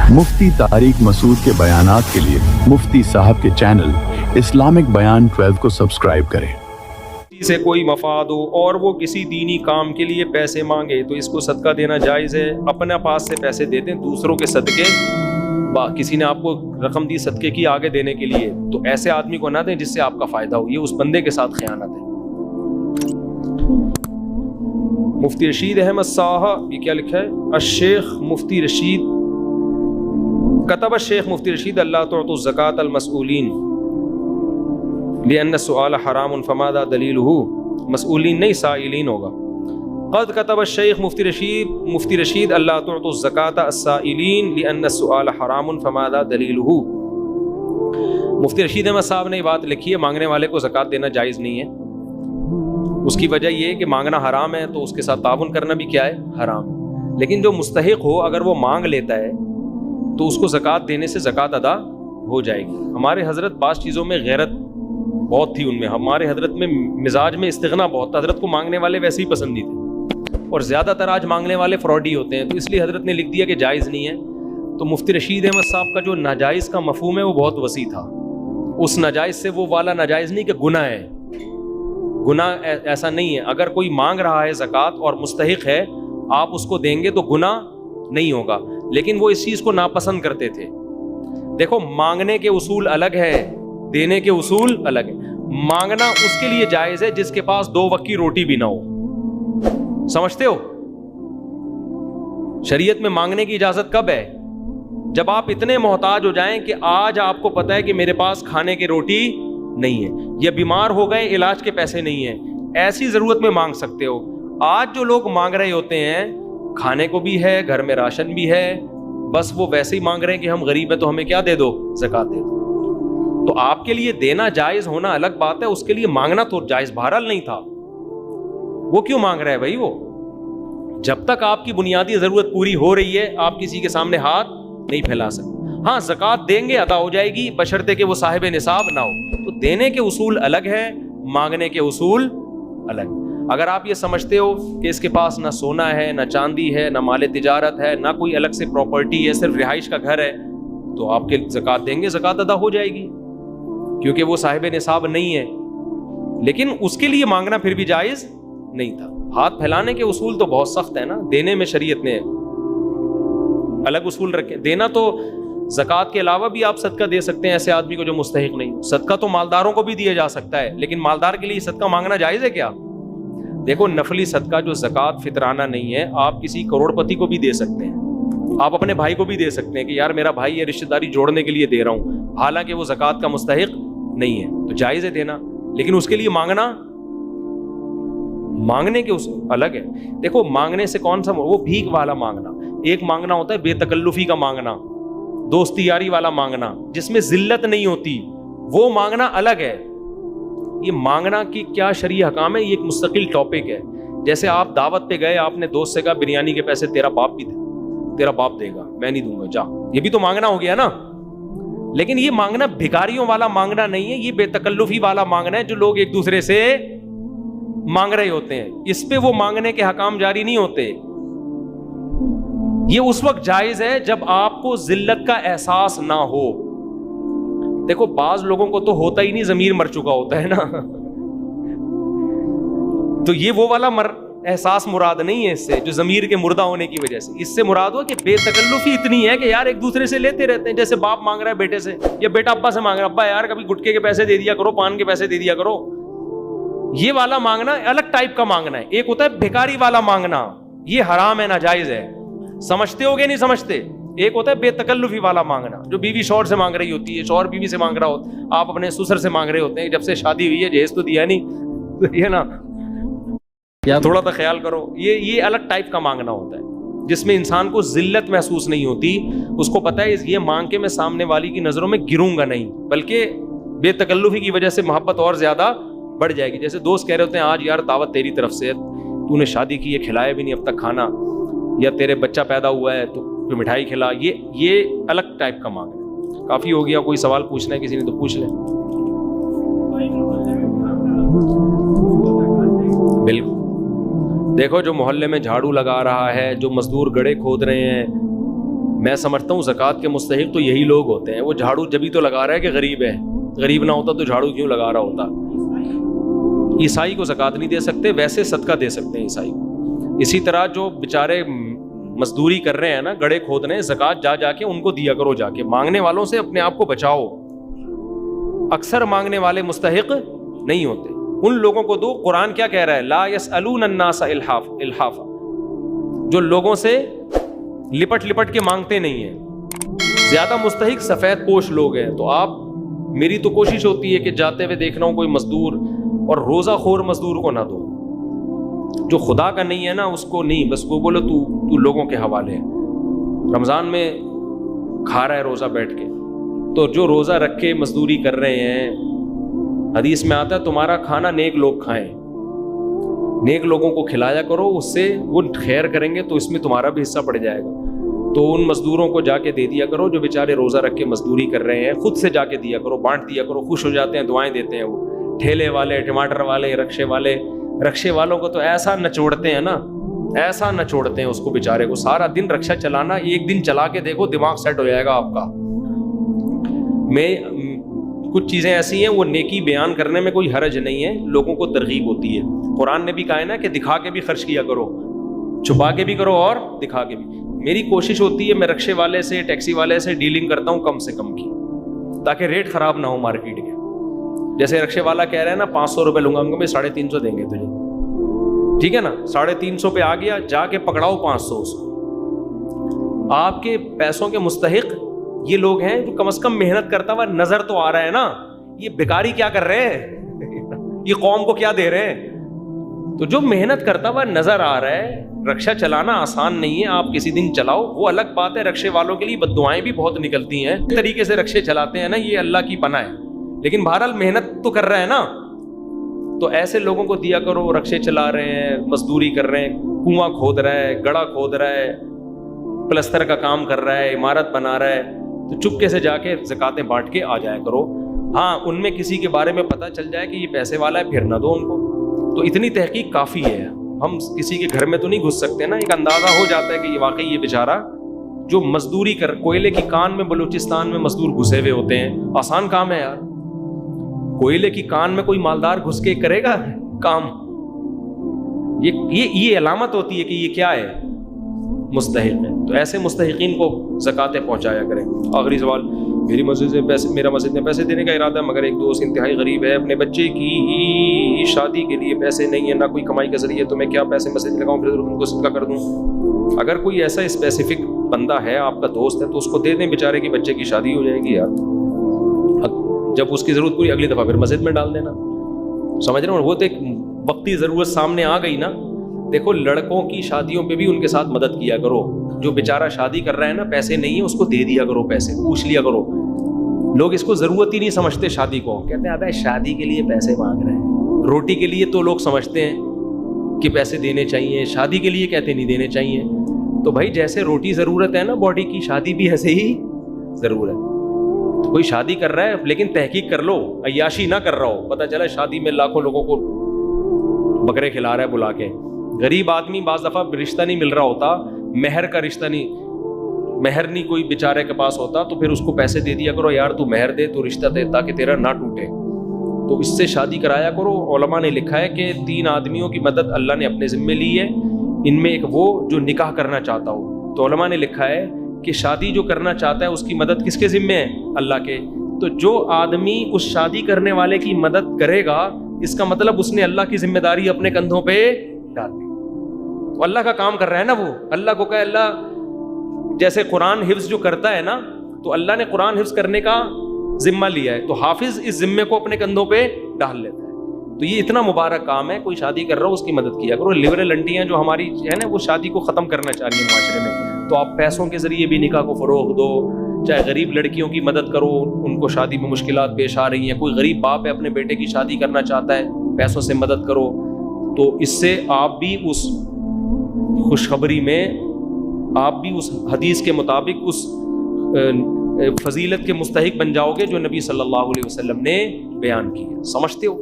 मुफ्ती तारिक मसूद के बयानात के लिए मुफ्ती साहब के चैनल इस्लामिक बयान 12 को सब्सक्राइब करें। से कोई मफाद हो और वो किसी दीनी काम के लिए पैसे मांगे तो इसको सदका देना जायज़ है। अपने पास से पैसे दे दें, दूसरों के सदके, किसी ने आपको रकम दी सदके की आगे देने के लिए, तो ऐसे आदमी को ना दें जिससे आपका फ़ायदा हो, ये उस बंदे के साथ खयानत है। मुफ्ती रशीद अहमद साहब, ये क्या लिखा है? अशेख मुफ्ती रशीद कतब शेख मुफ्ती रशीद अल्लाह तुअतु ज़कात अल-मसऊलीन लिअन्न सुआल हरामुन फमादा दलीलुहु, मसऊलीन नहीं साइलीन होगा। क़द कतब शेख मुफ्ती रशीद अल्लाह तुअतु ज़कात अस्साइलीन लिअन्न सुआल हरामुन फमादा दलीलुहु। मुफ्ती रशीद अहमद साहब ने ये बात लिखी है, मांगने वाले को ज़कात देना जायज़ नहीं है। उसकी वजह ये है कि मांगना हराम है, तो उसके साथ ताउन करना भी क्या है? हराम। लेकिन जो मुस्तहिक हो, अगर वो मांग लेता है तो उसको ज़कात देने से ज़कात अदा हो जाएगी। हमारे हज़रत बाज़ चीज़ों में गैरत बहुत थी उनमें, हमारे हज़रत में मिजाज में इस्तिग़ना बहुत था। हज़रत को मांगने वाले वैसे ही पसंद नहीं थे, और ज़्यादातर आज मांगने वाले फ्रॉडी होते हैं, तो इसलिए हज़रत ने लिख दिया कि जायज़ नहीं है। तो मुफ्ती रशीद अहमद साहब का जो नाजायज़ का मफ़हूम है वो बहुत वसी था। उस नाजायज़ से वो वाला नाजायज़ नहीं कि गुनाह है, गुनाह ऐसा नहीं है। अगर कोई मांग रहा है ज़कात और मुस्तहिक है, आप उसको देंगे तो गुनाह नहीं होगा। लेकिन वो इस चीज़ को नापसंद करते थे। देखो, मांगने के उसूल अलग है, देने के उसूल अलग है। मांगना उसके लिए जायज़ है जिसके पास 2 वक्त की रोटी भी ना हो। समझते हो? शरीयत में मांगने की इजाज़त कब है? जब आप इतने मोहताज हो जाएं कि आज आपको पता है कि मेरे पास खाने की रोटी नहीं है, या बीमार हो गए, इलाज के पैसे नहीं है, ऐसी ज़रूरत में मांग सकते हो। आज जो लोग मांग रहे होते हैं, खाने को भी है, घर में राशन भी है, बस वो वैसे ही मांग रहे हैं कि हम गरीब हैं तो हमें क्या दे दो? ज़कात दे दो। तो आपके लिए देना जायज़ होना अलग बात है, उसके लिए मांगना तो जायज़ बहरहाल नहीं था। वो क्यों मांग रहा है भाई? वो जब तक आपकी बुनियादी ज़रूरत पूरी हो रही है, आप किसी के सामने हाथ नहीं फैला सकते। हाँ, ज़कात देंगे, अदा हो जाएगी, बशर्ते कि वो साहिब निसाब ना हो। तो देने के उसूल अलग है, मांगने के उसूल अलग। अगर आप ये समझते हो कि इसके पास ना सोना है, ना चांदी है, ना माले तिजारत है, ना कोई अलग से प्रॉपर्टी है, सिर्फ रिहाइश का घर है, तो आपके ज़कात देंगे, ज़कात अदा हो जाएगी, क्योंकि वो साहिब निसाब नहीं है। लेकिन उसके लिए मांगना फिर भी जायज़ नहीं था। हाथ फैलाने के उसूल तो बहुत सख्त है ना, देने में शरीयत ने अलग उसूल रखे। देना तो ज़कात के अलावा भी आप सदका दे सकते हैं ऐसे आदमी को जो मुस्तहिक नहीं हो। सदका तो मालदारों को भी दिया जा सकता है, लेकिन मालदार के लिए सदका मांगना जायज़ है क्या? देखो, नफली सदका जो ज़कात फितराना नहीं है, आप किसी करोड़पति को भी दे सकते हैं, आप अपने भाई को भी दे सकते हैं कि यार मेरा भाई ये रिश्तेदारी जोड़ने के लिए दे रहा हूँ, हालांकि वो ज़कात का मुस्तहिक नहीं है, तो जायज़ है देना। लेकिन उसके लिए मांगना, मांगने के उस अलग है। देखो, मांगने से कौन सा, वो भीख वाला मांगना, एक मांगना होता है बेतकल्लुफी का मांगना, दोस्ती यारी वाला मांगना, जिसमें जिल्लत नहीं होती, वो मांगना अलग है। ये मांगना की क्या शरई हकाम है, ये एक मुस्तकिल टॉपिक है। जैसे आप दावत पे गए, आपने दोस्त से कहा बिरयानी के पैसे तेरा बाप देगा, मैं नहीं दूंगा, जा, ये भी तो मांगना हो गया ना। लेकिन ये मांगना भिखारियों वाला मांगना नहीं है, ये बेतकल्लुफी वाला मांगना है जो लोग एक दूसरे से मांग रहे होते हैं। इस पे वो मांगने के हकाम जारी नहीं होते। ये उस वक्त जायज है जब आपको जिल्लत का एहसास ना हो। देखो, बाज लोगों को तो होता ही नहीं, ज़मीर मर चुका होता है ना, तो ये वो वाला एहसास मुराद नहीं है इससे, जो ज़मीर के मुर्दा होने की वजह से। इससे मुराद हो कि बेतकल्लुफी इतनी है कि यार एक दूसरे से लेते रहते हैं। जैसे बाप मांग रहा है बेटे से, या बेटा अब्बा से मांग रहा है, अब्बा यार कभी गुटके के पैसे दे दिया करो, पान के पैसे दे दिया करो। ये वाला मांगना अलग टाइप का मांगना है। एक होता है भिखारी वाला मांगना, ये हराम है, नाजायज है। समझते हो कि नहीं समझते? एक होता है बेतकल्लुफी वाला मांगना, जो बीवी शौहर से मांग रही होती है, शौहर बीवी से मांग रहा होता है, आप अपने ससुर से मांग रहे होते हैं, जब से शादी हुई है जहेज तो दिया नहीं, तो ये ना, या थोड़ा सा ख्याल करो। ये अलग टाइप का मांगना होता है, जिसमें इंसान को जिल्लत महसूस नहीं होती। उसको पता है ये मांग के मैं सामने वाली की नज़रों में गिरूंगा नहीं, बल्कि बेतकल्लुफी की वजह से मोहब्बत और ज़्यादा बढ़ जाएगी। जैसे दोस्त कह रहे होते हैं, आज यार दावत तेरी तरफ से, तूने शादी की है, खिलाया भी नहीं अब तक खाना, या तेरे बच्चा पैदा हुआ है तो मिठाई खिला। ये अलग टाइप का मांगना है। काफ़ी हो गया, कोई सवाल पूछना है किसी ने तो पूछ ले। बिल्कुल, देखो जो मोहल्ले में झाड़ू लगा रहा है, जो मजदूर गड्ढे खोद रहे हैं, میں سمجھتا ہوں زکوٰۃ کے مستحق تو یہی لوگ ہوتے ہیں. وہ جھاڑو جبھی تو لگا رہا ہے کہ غریب ہے, غریب نہ ہوتا تو جھاڑو کیوں لگا رہا ہوتا. عیسائی کو زکوٰۃ نہیں دے سکتے, ویسے صدقہ دے سکتے ہیں عیسائی کو. اسی طرح جو بیچارے مزدوری کر رہے ہیں نا, گڑھے کھود رہے ہیں, زکوٰۃ جا جا کے ان کو دیا کرو. جا کے مانگنے والوں سے اپنے آپ کو بچاؤ. اکثر مانگنے والے مستحق نہیں ہوتے, ان لوگوں کو دو. قرآن کیا کہہ رہا ہے؟ لا یسألون الناس الحافا, جو لوگوں سے لپٹ لپٹ کے مانگتے نہیں ہیں. زیادہ مستحق سفید پوش لوگ ہیں. تو آپ, میری تو کوشش ہوتی ہے کہ جاتے ہوئے دیکھ رہا ہوں کوئی مزدور, اور روزہ خور مزدور کو نہ دو. جو خدا کا نہیں ہے نا اس کو نہیں, بس وہ بولو تو لوگوں کے حوالے ہے. رمضان میں کھا رہا ہے روزہ بیٹھ کے, تو جو روزہ رکھ کے مزدوری کر رہے ہیں, حدیث میں آتا ہے تمہارا کھانا نیک لوگ کھائیں, نیک لوگوں کو کھلایا کرو, اس سے وہ خیر کریں گے تو اس میں تمہارا بھی حصہ پڑ جائے گا. تو ان مزدوروں کو جا کے دے دیا کرو جو بیچارے روزہ رکھ کے مزدوری کر رہے ہیں. خود سے جا کے دیا کرو, بانٹ دیا کرو, خوش ہو جاتے ہیں, دعائیں دیتے ہیں. وہ ٹھیلے والے, ٹماٹر والے, رکشے والوں کو تو ایسا نچوڑتے ہیں نا, ایسا نچوڑتے ہیں اس کو بیچارے کو. سارا دن رکشہ چلانا, ایک دن چلا کے دیکھو دماغ سیٹ ہو جائے گا آپ کا. میں کچھ چیزیں ایسی ہیں, وہ نیکی بیان کرنے میں کوئی حرج نہیں ہے, لوگوں کو ترغیب ہوتی ہے. قرآن نے بھی کہا ہے نا کہ دکھا کے بھی خرچ کیا کرو, چھپا کے بھی کرو اور دکھا کے بھی. میری کوشش ہوتی ہے میں رکشے والے سے, ٹیکسی والے سے ڈیلنگ کرتا ہوں کم سے کم کی, تاکہ ریٹ خراب نہ ہو مارکیٹ کے. جیسے رکشے والا کہہ رہے ہیں نا 500 روپے لوں گا, ہم کو میں 350 دیں گے تجھے, ٹھیک ہے نا. 350 پہ آ گیا, جا کے پکڑاؤ 500 اس کو. آپ کے پیسوں کے مستحق یہ لوگ ہیں جو کم از کم محنت کرتا ہوا نظر تو آ رہا ہے نا. یہ بیکاری کیا کر رہے ہیں, یہ قوم کو کیا دے رہے ہیں. تو جو محنت کرتا ہوا نظر آ رہا ہے. رکشہ چلانا آسان نہیں ہے, آپ کسی دن چلاؤ, وہ الگ بات ہے. رکشے والوں کے لیے بددعائیں بھی بہت نکلتی ہیں, اس طریقے سے رکشے چلاتے ہیں نا, یہ اللہ کی پناہ ہے. لیکن بہرحال محنت تو کر رہا ہے نا, تو ایسے لوگوں کو دیا کرو. رکشے چلا رہے ہیں, مزدوری کر رہے ہیں, کنواں کھود رہا ہے, گڑھا کھود رہا ہے, پلستر کا کام کر رہا ہے, عمارت بنا رہا ہے, تو چپکے سے جا کے زکاتیں بانٹ کے آ جایا کرو. ہاں, ان میں کسی کے بارے میں پتہ چل جائے کہ یہ پیسے والا ہے, پھر نہ دو ان کو. تو اتنی تحقیق کافی ہے. ہم کسی کے گھر میں تو نہیں گھس سکتے نا, ایک اندازہ ہو جاتا ہے کہ یہ واقعی یہ بیچارہ جو مزدوری کر, کوئلے کی کان میں بلوچستان میں مزدور گھسے ہوئے ہوتے ہیں. آسان کام ہے یار, کوئلے کی کان میں کوئی مالدار گھس کے کرے گا کام؟ یہ علامت ہوتی ہے کہ یہ کیا ہے, مستحق ہے. تو ایسے مستحقین کو زکاتیں پہنچایا کریں. آخری سوال, میرا مسجد میں پیسے دینے کا ارادہ ہے, مگر ایک دوست انتہائی غریب ہے, اپنے بچے کی شادی کے لیے پیسے نہیں ہے, نہ کوئی کمائی کا ذریعہ, تو میں کیا پیسے مسجد لگاؤں, پھر ان کو صدقہ کر دوں؟ اگر کوئی ایسا اسپیسیفک بندہ ہے, آپ کا دوست ہے, تو اس کو دے دیں, بیچارے کی بچے کی شادی ہو جائے گی یار. جب اس کی ضرورت پوری, اگلی دفعہ پھر مسجد میں ڈال دینا. سمجھ رہے ہو, وہ تو ایک وقتی ضرورت سامنے آ گئی نا. دیکھو, لڑکوں کی شادیوں پہ بھی ان کے ساتھ مدد کیا کرو. جو بیچارہ شادی کر رہا ہے نا, پیسے نہیں ہے, اس کو دے دیا کرو پیسے, پوچھ لیا کرو. لوگ اس کو ضرورت ہی نہیں سمجھتے شادی کو, کہتے ہیں ابے شادی کے لیے پیسے مانگ رہے ہیں. روٹی کے لیے تو لوگ سمجھتے ہیں کہ پیسے دینے چاہیے, شادی کے لیے کہتے نہیں دینے چاہیے. تو بھائی جیسے روٹی ضرورت ہے نا باڈی کی, شادی بھی ایسے ہی ضرورت. کوئی شادی کر رہا ہے لیکن تحقیق کر لو, عیاشی نہ کر رہا ہو. پتہ چلا شادی میں لاکھوں لوگوں کو بکرے کھلا رہا ہے بلا کے. غریب آدمی بعض دفعہ رشتہ نہیں مل رہا ہوتا, مہر کا رشتہ نہیں کوئی بیچارے کے پاس ہوتا, تو پھر اس کو پیسے دے دیا کرو, یار تو مہر دے, تو رشتہ دے, تاکہ تیرا نہ ٹوٹے. تو اس سے شادی کرایا کرو. علماء نے لکھا ہے کہ 3 آدمیوں کی مدد اللہ نے اپنے ذمے لی ہے. ان میں ایک وہ جو نکاح کرنا چاہتا ہو. تو علماء نے لکھا ہے کہ شادی جو کرنا چاہتا ہے اس کی مدد کس کے ذمے ہے؟ اللہ کے. تو جو آدمی اس شادی کرنے والے کی مدد کرے گا, اس کا مطلب اس نے اللہ کی ذمہ داری اپنے کندھوں پہ ڈال دی. تو اللہ کا کام کر رہا ہے نا وہ. اللہ کو کہے, اللہ جیسے قرآن حفظ جو کرتا ہے نا, تو اللہ نے قرآن حفظ کرنے کا ذمہ لیا ہے, تو حافظ اس ذمے کو اپنے کندھوں پہ ڈال لیتا ہے. تو یہ اتنا مبارک کام ہے. کوئی شادی کر رہا ہو اس کی مدد کیا کرو. لبرل انٹیاں جو ہماری ہے نا, وہ شادی کو ختم کرنا چاہ رہی ہیں معاشرے میں, تو آپ پیسوں کے ذریعے بھی نکاح کو فروغ دو. چاہے غریب لڑکیوں کی مدد کرو, ان کو شادی میں مشکلات پیش آ رہی ہیں. کوئی غریب باپ ہے اپنے بیٹے کی شادی کرنا چاہتا ہے, پیسوں سے مدد کرو. تو اس سے آپ بھی اس خوشخبری میں, آپ بھی اس حدیث کے مطابق اس فضیلت کے مستحق بن جاؤ گے جو نبی صلی اللہ علیہ وسلم نے بیان کی ہے. سمجھتے ہو؟